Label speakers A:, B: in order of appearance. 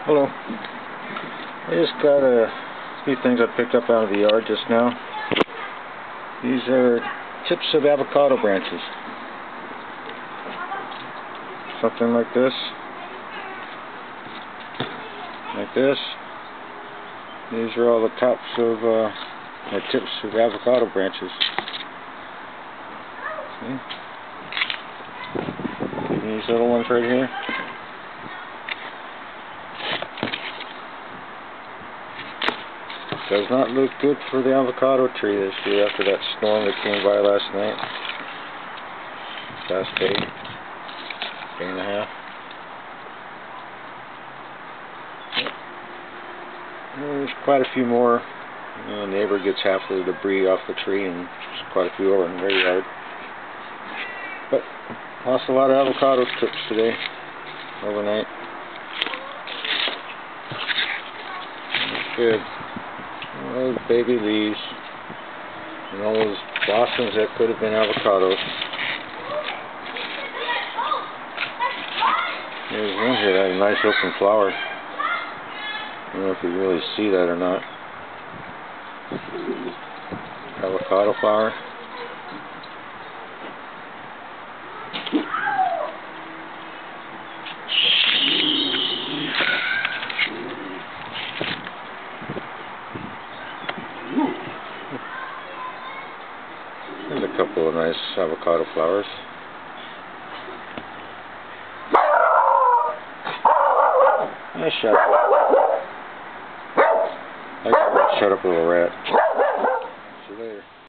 A: Hello. I just got a few things I picked up out of the yard just now. These are tips of avocado branches. Something like this. Like this. These are all the tops of the tips of avocado branches. See? These little ones right here. Does not look good for the avocado tree this year after that storm that came by last night. Last day and a half. There's quite a few more. The neighbor gets half of the debris off the tree, and there's quite a few over in their yard. But lost a lot of avocado tips today, overnight. That's good. All those baby leaves and all those blossoms that could have been avocados. There's one here that had a nice open flower. I don't know if you really see that or not. Avocado flower. There's a couple of nice avocado flowers. Nice shot. Shut up, little rat. See you later.